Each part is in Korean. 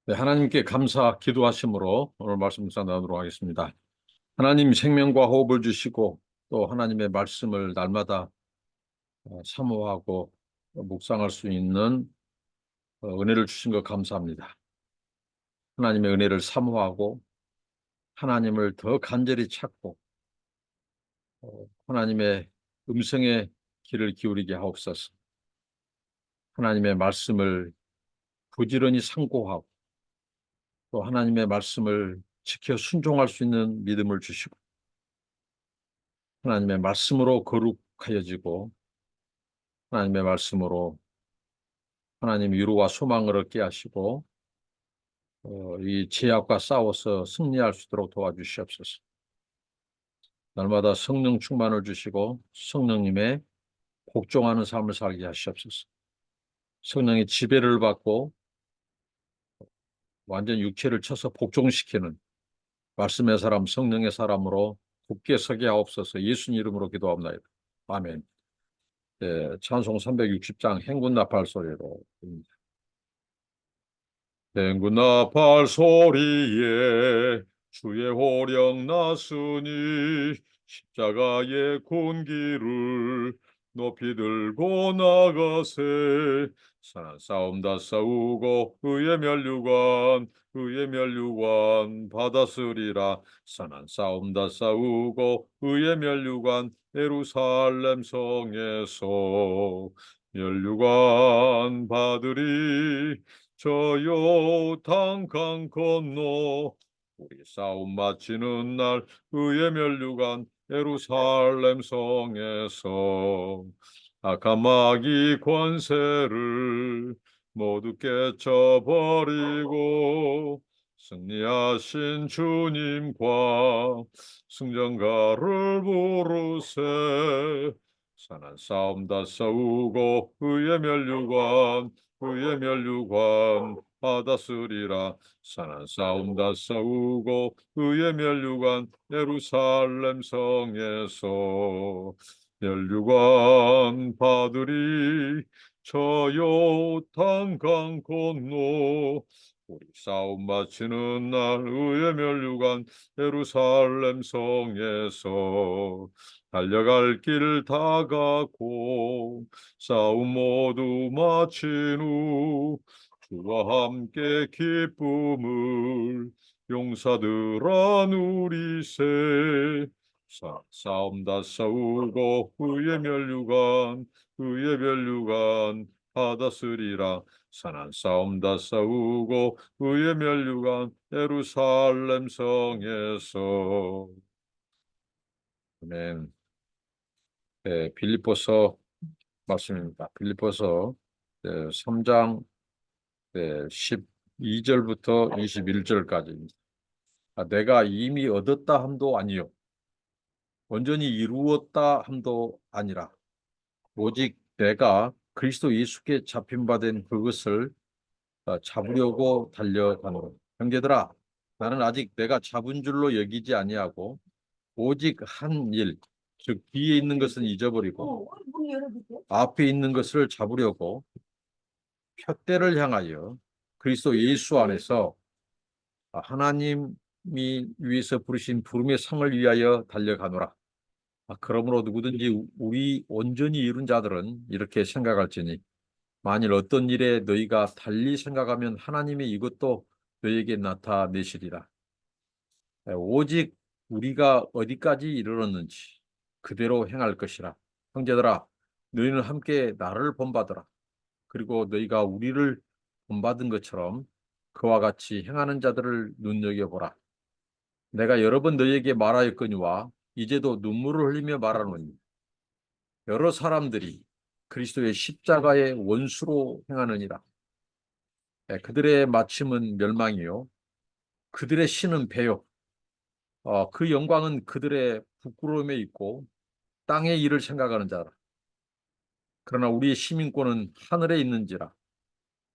네, 하나님께 감사 기도하심으로 오늘 말씀 묵상 나누도록 하겠습니다. 하나님 생명과 호흡을 주시고 또 하나님의 말씀을 날마다 사모하고 묵상할 수 있는 은혜를 주신 것 감사합니다. 하나님의 은혜를 사모하고 하나님을 더 간절히 찾고 하나님의 음성에 귀를 기울이게 하옵소서. 하나님의 말씀을 부지런히 상고하고 또 하나님의 말씀을 지켜 순종할 수 있는 믿음을 주시고 하나님의 말씀으로 거룩하여지고 하나님의 말씀으로 하나님 위로와 소망을 얻게 하시고 이 죄악과 싸워서 승리할 수 있도록 도와주시옵소서. 날마다 성령 충만을 주시고 성령님의 복종하는 삶을 살게 하시옵소서. 성령의 지배를 받고 완전 육체를 쳐서 복종시키는 말씀의 사람, 성령의 사람으로 굳게 서게 하옵소서. 예수님 이름으로 기도합니다. 아멘. 네, 찬송 360장 행군 나팔 소리로 드립니다. 행군 나팔 소리에 주의 호령 나으니 십자가의 군기를 높이 들고 나가세. 선한 싸움 다 싸우고 의의 면류관 받았으리라. 선한 싸움 다 싸우고 의의 면류관 예루살렘 성에서 면류관 받으리. 저 요단강 건너 우리 싸움 마치는 날 의의 면류관 예루살렘 성에서 악한 마귀 권세를 모두 깨쳐버리고 승리하신 주님과 승전가를 부르세. 선한 싸움 다 싸우고 의의 면류관 받았으리라. 선한 싸움 다 싸우고 의의 면류관 예루살렘 성에서 면류관 받으리. 저 요단강 건너 우리 싸움 마치는 날 의의 면류관 예루살렘 성에서 달려갈 길 다 가고 싸움 모두 마친 후 주와 함께 기쁨을 용사들아 누리세. 싸움 다 싸우고 의의 면류관 받았으리라. 선한 싸움 다 싸우고 의의 면류관 예루살렘 성에서. 아멘. 네, 빌립보서 말씀입니다. 빌립보서 3장 12절부터 21절까지입니다. 내가 이미 얻었다 함도 아니요 온전히 이루었다 함도 아니라 오직 내가 그리스도 예수께 잡힌 바 된 그것을 잡으려고 달려가노라. 형제들아, 나는 아직 내가 잡은 줄로 여기지 아니하고 오직 한 일, 즉 뒤에 있는 것은 잊어버리고 앞에 있는 것을 잡으려고 푯대를 향하여 그리스도 예수 안에서 하나님이 위해서 부르신 부름의 상을 위하여 달려가노라. 그러므로 누구든지 우리 온전히 이룬 자들은 이렇게 생각할지니 만일 어떤 일에 너희가 달리 생각하면 하나님이 이것도 너희에게 나타내시리라. 오직 우리가 어디까지 이르렀는지 그대로 행할 것이라. 형제들아, 너희는 함께 나를 본받으라. 그리고 너희가 우리를 본받은 것처럼 그와 같이 행하는 자들을 눈여겨보라. 내가 여러 번 너희에게 말하였거니와 이제도 눈물을 흘리며 말하노니 여러 사람들이 그리스도의 십자가의 원수로 행하느니라. 그들의 마침은 멸망이요 그들의 신은 배요. 그 영광은 그들의 부끄러움에 있고 땅의 일을 생각하는 자라. 그러나 우리의 시민권은 하늘에 있는지라.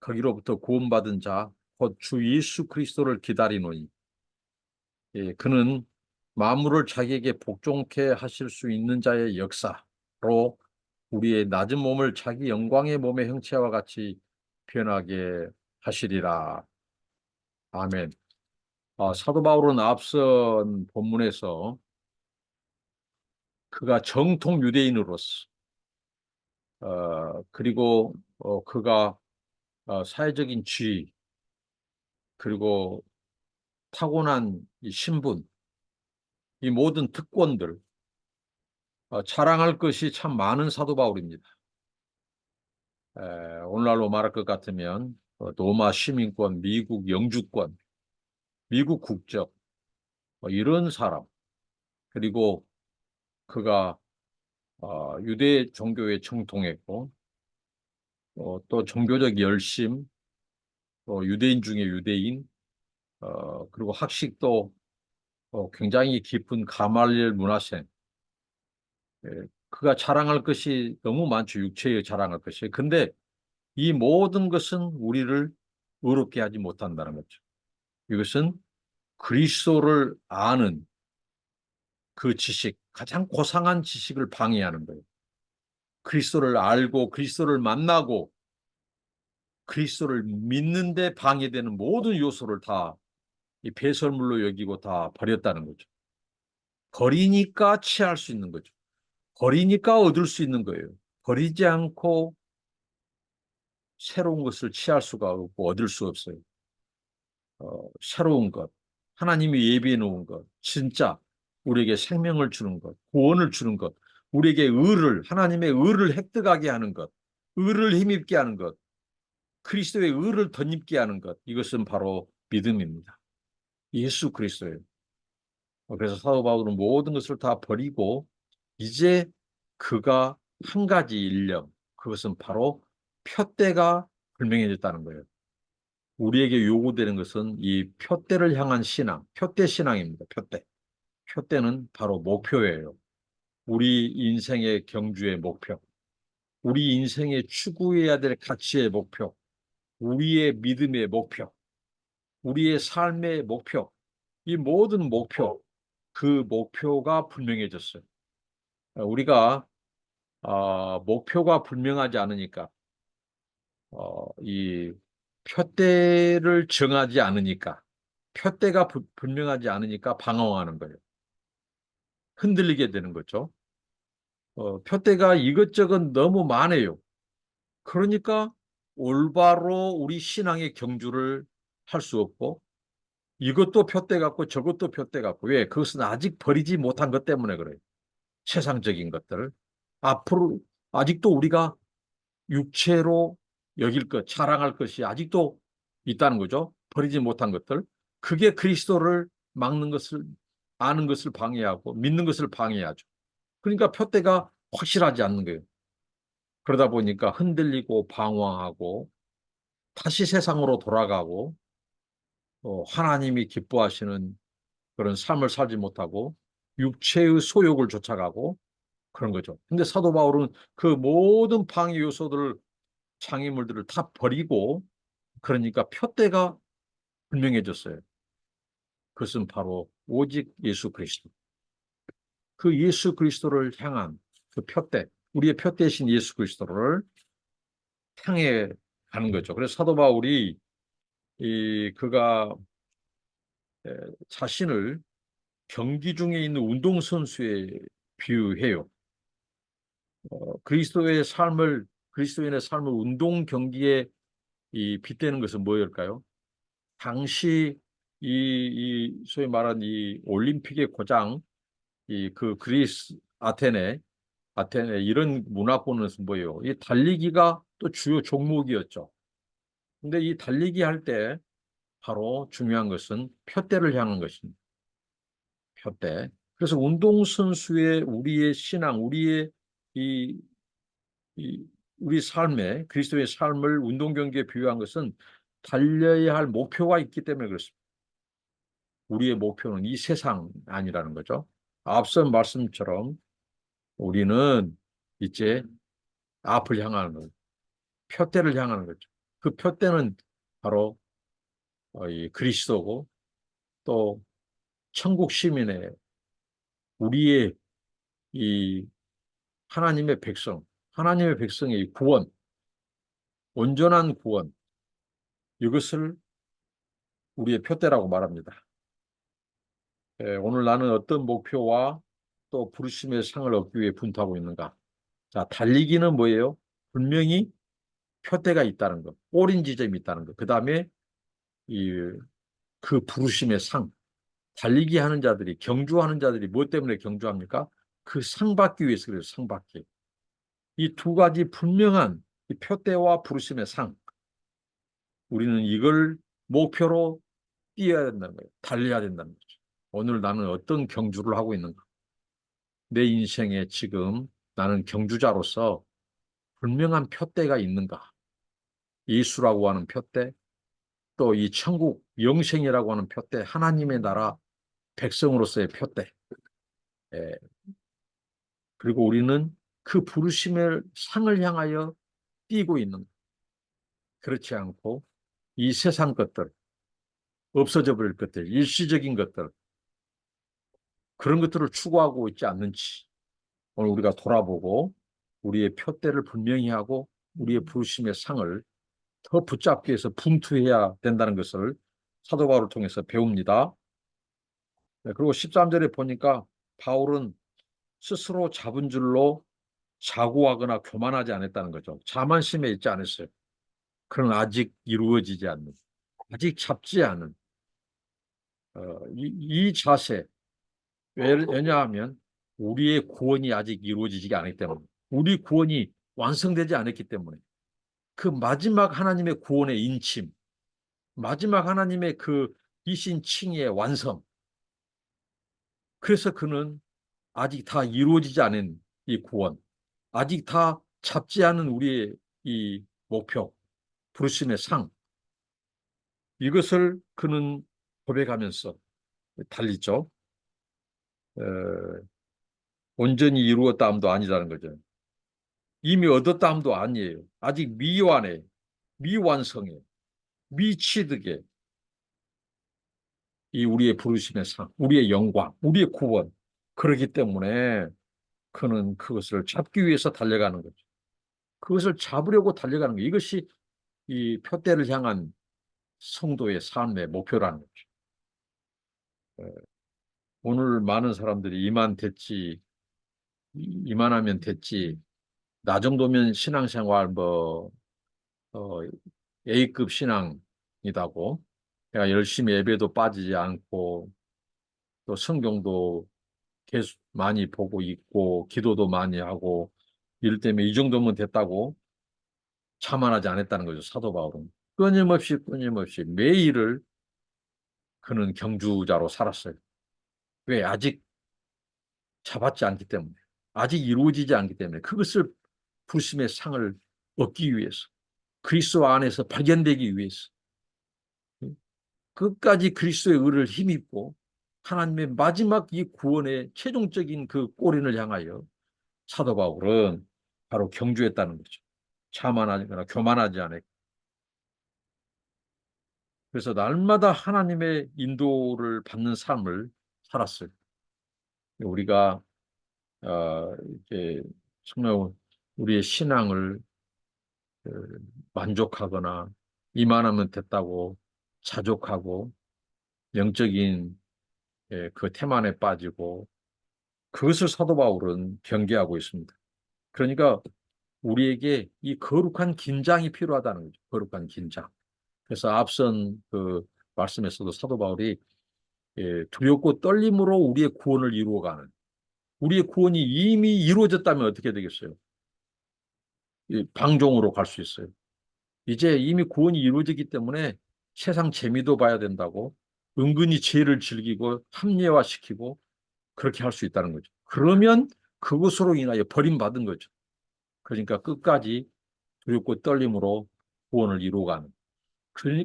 거기로부터 구원받은 자 곧 주 예수 그리스도를 기다리노니 그는 만물을 자기에게 복종케 하실 수 있는 자의 역사로 우리의 낮은 몸을 자기 영광의 몸의 형체와 같이 변하게 하시리라. 아멘. 사도 바울은 앞선 본문에서 그가 정통 유대인으로서 그리고 그가 사회적인 지위 그리고 타고난 이 신분 이 모든 특권들 자랑할 것이 참 많은 사도 바울입니다. 오늘날로 말할 것 같으면 로마 시민권, 미국 영주권, 미국 국적 이런 사람 그리고 그가 유대 종교에 정통했고 또 종교적 열심, 유대인 중에 유대인, 그리고 학식도 굉장히 깊은 가말리엘 문화생. 예, 그가 자랑할 것이 너무 많죠. 육체에 자랑할 것이. 근데 이 모든 것은 우리를 의롭게 하지 못한다는 거죠. 이것은 그리스도를 아는 그 지식, 가장 고상한 지식을 방해하는 거예요. 그리스도를 알고 그리스도를 만나고 그리스도를 믿는데 방해되는 모든 요소를 다 이 배설물로 여기고 다 버렸다는 거죠. 버리니까 취할 수 있는 거죠. 버리니까 얻을 수 있는 거예요. 버리지 않고 새로운 것을 취할 수가 없고 얻을 수 없어요. 새로운 것, 하나님이 예비해 놓은 것, 진짜 우리에게 생명을 주는 것, 구원을 주는 것, 우리에게 하나님의 의를 획득하게 하는 것, 의를 힘입게 하는 것, 그리스도의 의를 덧입게 하는 것, 이것은 바로 믿음입니다. 예수 그리스도예요. 그래서 사도 바울은 모든 것을 다 버리고 이제 그가 한 가지 일념, 그것은 바로 표대가 분명해졌다는 거예요. 우리에게 요구되는 것은 이 표대를 향한 신앙, 표대 신앙입니다. 표대. 표대는 바로 목표예요. 우리 인생의 경주의 목표, 우리 인생의 추구해야 될 가치의 목표, 우리의 믿음의 목표, 우리의 삶의 목표, 이 모든 목표, 그 목표가 분명해졌어요. 우리가 목표가 분명하지 않으니까 이 표대를 정하지 않으니까 표대가 분명하지 않으니까 방황하는 거예요. 흔들리게 되는 거죠. 표대가 이것저것 너무 많아요. 그러니까 올바로 우리 신앙의 경주를 할 수 없고 이것도 표대 같고 저것도 표대 같고 왜? 그것은 아직 버리지 못한 것 때문에 그래요. 세상적인 것들을 앞으로 아직도 우리가 육체로 여길 것, 자랑할 것이 아직도 있다는 거죠. 버리지 못한 것들. 그게 그리스도를 막는 것을, 아는 것을 방해하고 믿는 것을 방해하죠. 그러니까 표대가 확실하지 않는 거예요. 그러다 보니까 흔들리고 방황하고 다시 세상으로 돌아가고 하나님이 기뻐하시는 그런 삶을 살지 못하고 육체의 소욕을 쫓아가고 그런 거죠. 근데 사도 바울은 그 모든 방해 요소들을 장애물들을 다 버리고 그러니까 표대가 분명해졌어요. 그것은 바로 오직 예수 그리스도. 그 예수 그리스도를 향한 그 표대, 우리의 표대신 예수 그리스도를 향해 가는 거죠. 그래서 사도 바울이 그가 자신을 경기 중에 있는 운동선수에 비유해요. 그리스도인의 삶을 운동 경기에 빗대는 것은 뭐일까요? 당시 소위 말하는 이 올림픽의 고장, 그 그리스 아테네 이런 문화권은 뭐예요? 이 달리기가 또 주요 종목이었죠. 근데 이 달리기 할 때 바로 중요한 것은 표대를 향한 것입니다. 표대. 그래서 운동선수의 우리의 신앙, 이, 이 우리 삶에 그리스도의 삶을 운동 경기에 비유한 것은 달려야 할 목표가 있기 때문에 그렇습니다. 우리의 목표는 이 세상 아니라는 거죠. 앞선 말씀처럼 우리는 이제 앞을 향하는 거죠. 표대를 향하는 거죠. 그 표대는 바로 이 그리스도고 또 천국 시민의 우리의 이 하나님의 백성의 구원, 온전한 구원, 이것을 우리의 표대라고 말합니다. 오늘 나는 어떤 목표와 또 부르심의 상을 얻기 위해 분투하고 있는가? 자, 달리기는 뭐예요? 분명히 표대가 있다는 것, 꼬린 지점이 있다는 것. 그 다음에 그 부르심의 상, 달리기 하는 자들이, 경주하는 자들이 뭐 때문에 경주합니까? 그 상 받기 위해서 그래요, 상 받기. 이 두 가지 분명한 이 표대와 부르심의 상, 우리는 이걸 목표로 뛰어야 된다는 거예요. 달려야 된다는 거죠. 오늘 나는 어떤 경주를 하고 있는가? 내 인생에 지금 나는 경주자로서 분명한 표대가 있는가? 예수라고 하는 표대, 또 이 천국 영생이라고 하는 표대, 하나님의 나라 백성으로서의 표대. 예. 그리고 우리는 그 부르심의 상을 향하여 뛰고 있는, 그렇지 않고 이 세상 것들, 없어져 버릴 것들, 일시적인 것들, 그런 것들을 추구하고 있지 않는지 오늘 우리가 돌아보고 우리의 표대를 분명히 하고 우리의 부르심의 상을 더 붙잡기 위해서 분투해야 된다는 것을 사도 바울을 통해서 배웁니다. 네, 그리고 13절에 보니까 바울은 스스로 잡은 줄로 자고하거나 교만하지 않았다는 거죠. 자만심에 있지 않았어요. 그런 아직 이루어지지 않는, 아직 잡지 않은 이 자세. 왜냐하면 우리의 구원이 아직 이루어지지 않기 때문에, 우리 구원이 완성되지 않았기 때문에 그 마지막 하나님의 구원의 인침, 마지막 하나님의 그 이신 칭의 완성. 그래서 그는 아직 다 이루어지지 않은 이 구원, 아직 다 잡지 않은 우리의 이 목표, 부르심의 상, 이것을 그는 고백하면서 달리죠. 어, 온전히 이루었다 함도 아니라는 거죠. 이미 얻었다 함도 아니에요. 아직 미완해, 미완성해, 미취득해. 이 우리의 부르심의 상, 우리의 영광, 우리의 구원. 그렇기 때문에 그는 그것을 잡기 위해서 달려가는 거죠. 그것을 잡으려고 달려가는 거. 이것이 이 표대를 향한 성도의 삶의 목표라는 거죠. 오늘 많은 사람들이 이만 됐지, 이만하면 됐지, 나 정도면 신앙생활 어, A급 신앙이다고. 내가 열심히 예배도 빠지지 않고 또 성경도 계속 많이 보고 있고 기도도 많이 하고 이럴 때문에 이 정도면 됐다고 자만하지 않았다는 거죠. 사도 바울은 끊임없이 매일을 그는 경주자로 살았어요. 왜? 아직 잡았지 않기 때문에, 아직 이루어지지 않기 때문에, 그것을 부르심의 상을 얻기 위해서, 그리스도 안에서 발견되기 위해서 끝까지 그리스도의 의를 힘입고 하나님의 마지막 이 구원의 최종적인 그 꼬린을 향하여 사도 바울은 바로 경주했다는 거죠. 자만하거나 교만하지 않았고. 그래서 날마다 하나님의 인도를 받는 삶을 살았어요. 우리가 이제 정말 우리의 신앙을 어, 만족하거나 이만하면 됐다고 자족하고 영적인 그 태만에 빠지고 그것을 사도 바울은 경계하고 있습니다. 그러니까 우리에게 이 거룩한 긴장이 필요하다는 거죠. 거룩한 긴장. 그래서 앞선 그 말씀에서도 사도 바울이 두렵고 떨림으로 우리의 구원을 이루어가는, 우리의 구원이 이미 이루어졌다면 어떻게 되겠어요? 방종으로 갈 수 있어요. 이제 이미 구원이 이루어졌기 때문에 세상 재미도 봐야 된다고 은근히 죄를 즐기고 합리화시키고 그렇게 할 수 있다는 거죠. 그러면 그것으로 인하여 버림받은 거죠. 그러니까 끝까지 두렵고 떨림으로 구원을 이루어가는.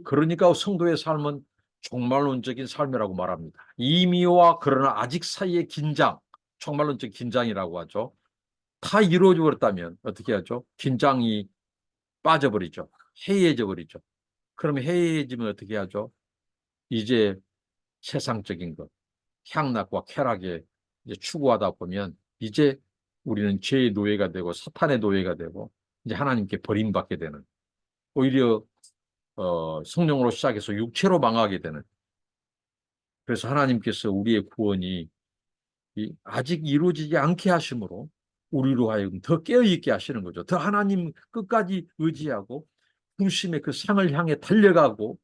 그러니까 성도의 삶은 종말론적인 삶이라고 말합니다. 이미와 그러나 아직 사이의 긴장, 종말론적 긴장이라고 하죠. 다 이루어져 버렸다면 어떻게 하죠? 긴장이 빠져버리죠. 해이해져 버리죠. 그러면 해이해지면 어떻게 하죠? 이제 세상적인 것, 향락과 쾌락에 이제 추구하다 보면 이제 우리는 죄의 노예가 되고 사탄의 노예가 되고 이제 하나님께 버림받게 되는, 오히려 성령으로 시작해서 육체로 망하게 되는. 그래서 하나님께서 우리의 구원이 아직 이루어지지 않게 하심으로 우리로 하여금 더 깨어있게 하시는 거죠. 더 하나님 끝까지 의지하고 부르심의 그 상을 향해 달려가고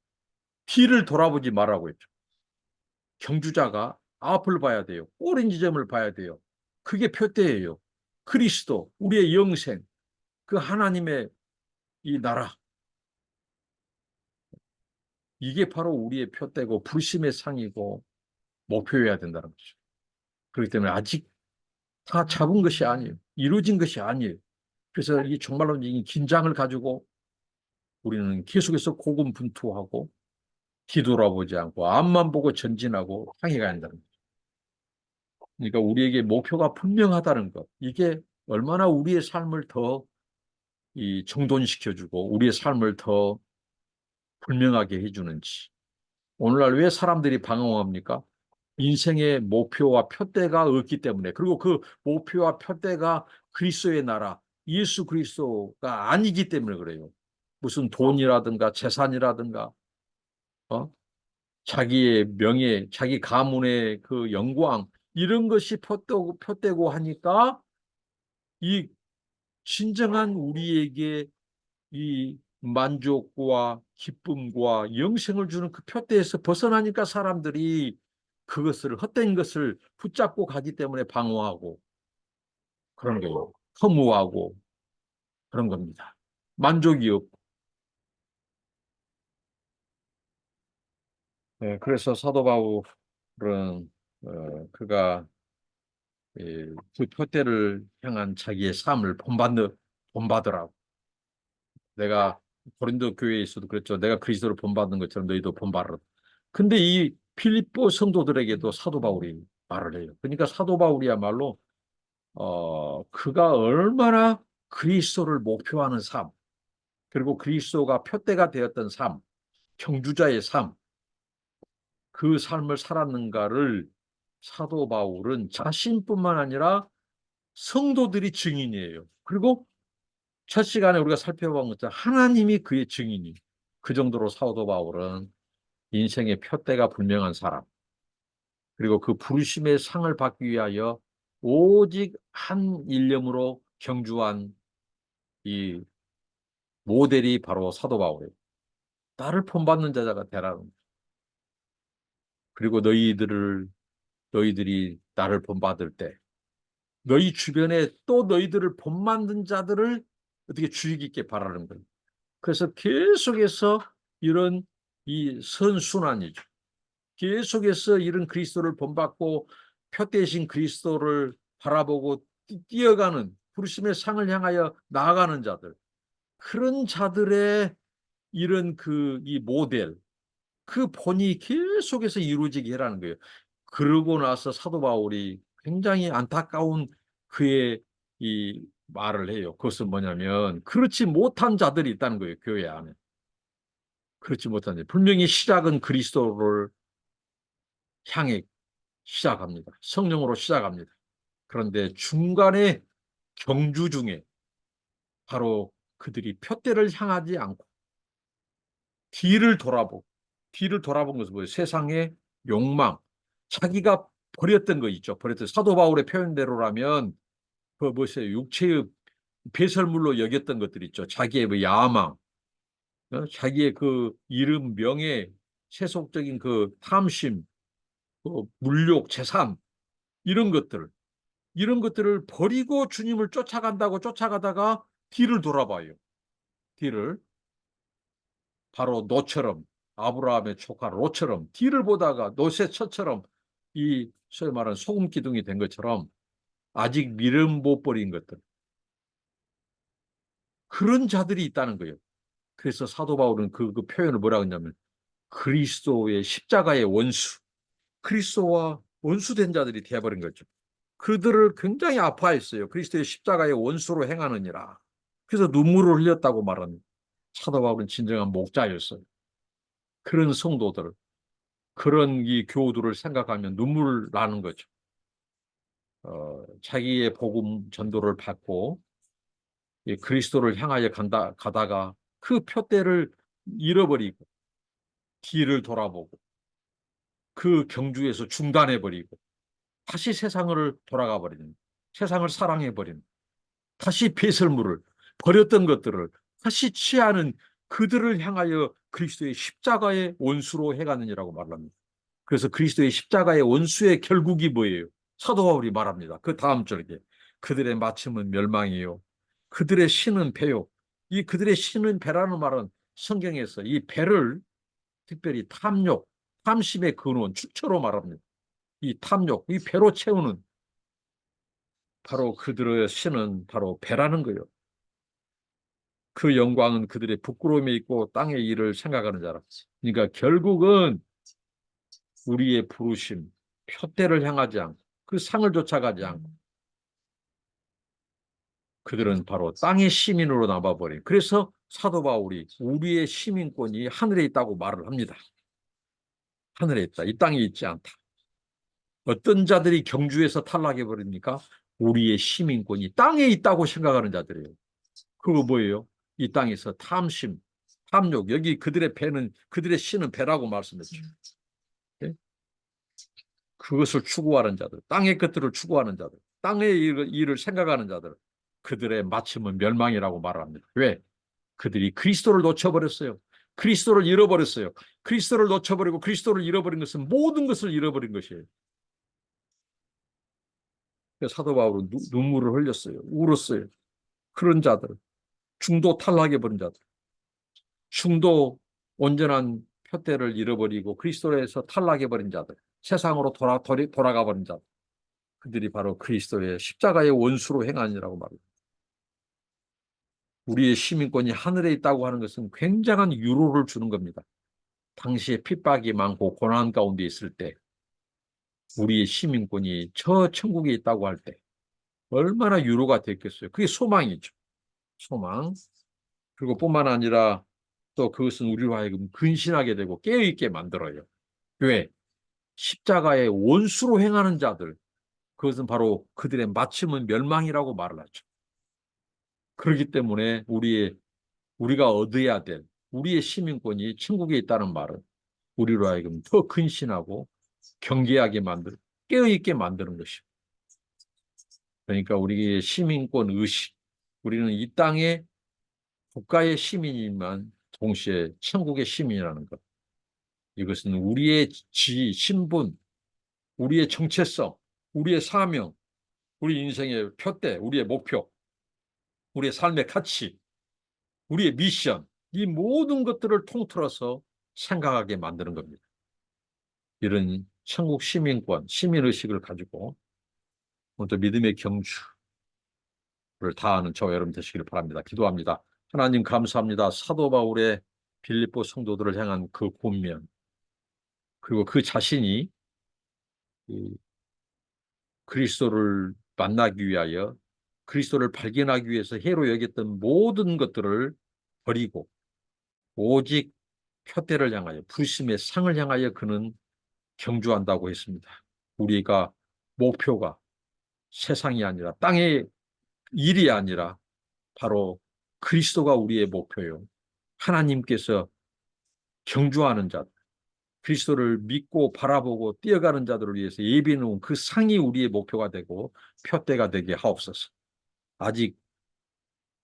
뒤를 돌아보지 말라고 했죠. 경주자가 앞을 봐야 돼요. 오랜 지점을 봐야 돼요. 그게 표대예요. 그리스도, 우리의 영생, 그 하나님의 이 나라. 이게 바로 우리의 표대고 부르심의 상이고 목표여야 된다는 거죠. 그렇기 때문에 아직 다 잡은 것이 아니에요. 이루어진 것이 아니에요. 그래서 이 종말론적인 긴장을 가지고 우리는 계속해서 고군분투하고 뒤돌아보지 않고 앞만 보고 전진하고 향해 가야 한다는 거죠. 그러니까 우리에게 목표가 분명하다는 것. 이게 얼마나 우리의 삶을 더 정돈시켜주고 우리의 삶을 더 분명하게 해주는지. 오늘날 왜 사람들이 방황합니까? 인생의 목표와 표대가 없기 때문에. 그리고 그 목표와 표대가 그리스도의 나라, 예수 그리스도가 아니기 때문에 그래요. 무슨 돈이라든가 재산이라든가 자기의 명예, 자기 가문의 그 영광 이런 것이 표대고 하니까 이 진정한 우리에게 이 만족과 기쁨과 영생을 주는 그 표대에서 벗어나니까 사람들이 그것을 헛된 것을 붙잡고 가기 때문에 방황하고 그런 거예요. 허무하고 그런 겁니다. 만족이 없고. 네, 그래서 사도 바울은 그가 그 표대를 향한 자기의 삶을 본받으라고. 내가 고린도 교회에 있어도 그랬죠. 내가 그리스도를 본받는 것처럼 너희도 본받으라. 근데 이 필립보 성도들에게도 사도 바울이 말을 해요. 그러니까 사도 바울이야말로 그가 얼마나 그리스도를 목표하는 삶, 그리고 그리스도가 표대가 되었던 삶, 경주자의 삶, 그 삶을 살았는가를 사도 바울은 자신뿐만 아니라 성도들이 증인이에요. 그리고 첫 시간에 우리가 살펴본 것처럼 하나님이 그의 증인이. 그 정도로 사도 바울은 인생의 표대가 분명한 사람, 그리고 그 부르심의 상을 받기 위하여 오직 한 일념으로 경주한 이 모델이 바로 사도 바울이에요. 나를 본받는 자가 되라는. 그리고 너희들이 나를 본받을 때 너희 주변에 또 너희들을 본받는 자들을 어떻게 주의 깊게 바라는 거예요. 그래서 계속해서 이런 이 선순환이죠. 계속해서 이런 그리스도를 본받고 표대신 그리스도를 바라보고 뛰어가는 부르심의 상을 향하여 나아가는 자들, 그런 자들의 이런 이 모델, 그 본이 계속해서 이루어지게 해라는 거예요. 그러고 나서 사도 바울이 굉장히 안타까운 그의 이 말을 해요. 그것은 뭐냐면 그렇지 못한 자들이 있다는 거예요. 교회 안에. 그렇지 못한 자. 분명히 시작은 그리스도를 향해 시작합니다. 성령으로 시작합니다. 그런데 중간에 경주 중에 바로 그들이 표대를 향하지 않고 뒤를 돌아본 것은 뭐예요? 세상의 욕망, 자기가 버렸던 거 있죠. 버렸던 사도 바울의 표현대로라면 그 무엇이에요? 육체의 배설물로 여겼던 것들 있죠. 자기의 뭐 야망, 자기의 그 이름, 명예, 세속적인 그 탐심, 그 물욕, 재산 이런 것들을 버리고 주님을 쫓아간다고 쫓아가다가 뒤를 돌아봐요. 뒤를 바로 노처럼 아브라함의 조카 롯처럼 뒤를 보다가 노새처처럼 이 소위 말하는 소금 기둥이 된 것처럼 아직 믿음 못 버린 것들 그런 자들이 있다는 거예요. 그래서 사도 바울은 그 표현을 뭐라고 했냐면 그리스도의 십자가의 원수, 그리스도와 원수된 자들이 되어버린 거죠. 그들을 굉장히 아파했어요. 그리스도의 십자가의 원수로 행하느니라. 그래서 눈물을 흘렸다고 말하는 사도 바울은 진정한 목자였어요. 그런 성도들, 그런 이 교우들을 생각하면 눈물 나는 거죠. 자기의 복음 전도를 받고 그리스도를 향하여 가다가 그 표대를 잃어버리고 뒤를 돌아보고 그 경주에서 중단해버리고 다시 세상을 돌아가 버리는, 세상을 사랑해버리는, 다시 배설물을, 버렸던 것들을 다시 취하는 그들을 향하여 그리스도의 십자가의 원수로 해가느니라고 말합니다. 그래서 그리스도의 십자가의 원수의 결국이 뭐예요? 사도 바울이 말합니다. 그 다음 절에 그들의 마침은 멸망이요 그들의 신은 배요. 이 그들의 신은 배라는 말은 성경에서 이 배를 특별히 탐욕, 탐심의 근원, 출처로 말합니다. 이 탐욕, 이 배로 채우는 바로 그들의 신은 바로 배라는 거예요. 그 영광은 그들의 부끄러움에 있고 땅의 일을 생각하는 자라. 그러니까 결국은 우리의 부르심, 표대를 향하지 않고 그 상을 쫓아가지 않고 그들은 바로 땅의 시민으로 남아버린. 그래서 사도 바울이 우리의 시민권이 하늘에 있다고 말을 합니다. 하늘에 있다. 이 땅에 있지 않다. 어떤 자들이 경주에서 탈락해 버립니까? 우리의 시민권이 땅에 있다고 생각하는 자들이에요. 그거 뭐예요? 이 땅에서 탐심, 탐욕. 여기 그들의 배는, 그들의 신은 배라고 말씀했죠. 네? 그것을 추구하는 자들, 땅의 것들을 추구하는 자들, 땅의 일을 생각하는 자들, 그들의 마침은 멸망이라고 말합니다. 왜? 그들이 그리스도를 놓쳐버렸어요. 그리스도를 잃어버렸어요. 그리스도를 놓쳐버리고 그리스도를 잃어버린 것은 모든 것을 잃어버린 것이에요. 사도 바울은 눈물을 흘렸어요. 울었어요. 그런 자들, 중도 탈락해버린 자들, 중도 온전한 표대를 잃어버리고 그리스도에서 탈락해버린 자들, 세상으로 돌아가버린 자들, 그들이 바로 그리스도의 십자가의 원수로 행하니라고 말합니다. 우리의 시민권이 하늘에 있다고 하는 것은 굉장한 유로를 주는 겁니다. 당시에 핍박이 많고 고난 가운데 있을 때 우리의 시민권이 저 천국에 있다고 할 때 얼마나 유로가 됐겠어요. 그게 소망이죠. 소망. 그리고 뿐만 아니라 또 그것은 우리로 하여금 근신하게 되고 깨어있게 만들어요. 왜? 십자가의 원수로 행하는 자들, 그것은 바로 그들의 마침은 멸망이라고 말을 하죠. 그렇기 때문에 우리가 얻어야 될 우리의 시민권이 천국에 있다는 말은 우리로 하여금 더 근신하고 경계하게 만들, 깨어있게 만드는 것입니다. 그러니까 우리의 시민권 의식, 우리는 이 땅의 국가의 시민이지만 동시에 천국의 시민이라는 것. 이것은 우리의 지위, 신분, 우리의 정체성, 우리의 사명, 우리 인생의 표대, 우리의 목표, 우리의 삶의 가치, 우리의 미션, 이 모든 것들을 통틀어서 생각하게 만드는 겁니다. 이런 천국 시민권, 시민의식을 가지고 오늘도 믿음의 경주를 다하는 저와 여러분 되시기를 바랍니다. 기도합니다. 하나님 감사합니다. 사도 바울의 빌립보 성도들을 향한 그 권면, 그리고 그 자신이 그리스도를 만나기 위하여 그리스도를 발견하기 위해서 해로 여겼던 모든 것들을 버리고 오직 표대를 향하여 부심의 상을 향하여 그는 경주한다고 했습니다. 우리가 목표가 세상이 아니라 땅의 일이 아니라 바로 그리스도가 우리의 목표요. 하나님께서 경주하는 자, 그리스도를 믿고 바라보고 뛰어가는 자들을 위해서 예비해 놓은 그 상이 우리의 목표가 되고 표대가 되게 하옵소서. 아직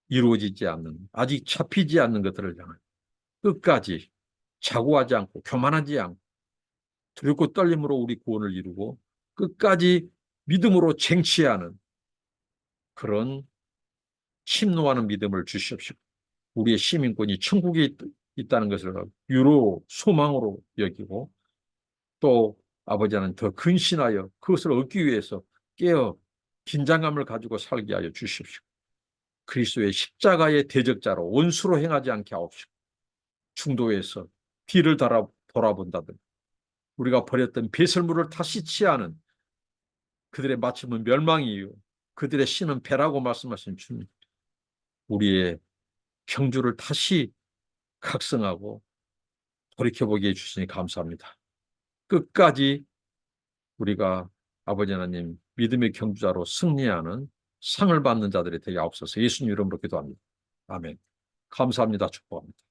이루어지지 않는, 아직 잡히지 않는 것들을 향해 끝까지 자고하지 않고 교만하지 않고 두렵고 떨림으로 우리 구원을 이루고 끝까지 믿음으로 쟁취하는 그런 침노하는 믿음을 주시옵시고 우리의 시민권이 천국에 있다는 것을 유로 소망으로 여기고 또 아버지는 더 근신하여 그것을 얻기 위해서 깨어 긴장감을 가지고 살게 하여 주십시오. 그리스도의 십자가의 대적자로 원수로 행하지 않게 하옵시고 중도에서 뒤를 돌아본다든 우리가 버렸던 배설물을 다시 취하는 그들의 마침은 멸망이요 그들의 신은 배라고 말씀하신 주님 우리의 경주를 다시 각성하고 돌이켜보게 해주시니 감사합니다. 끝까지 우리가 아버지 하나님 믿음의 경주자로 승리하는 상을 받는 자들이 되게 하옵소서. 예수님 이름으로 기도합니다. 아멘. 감사합니다. 축복합니다.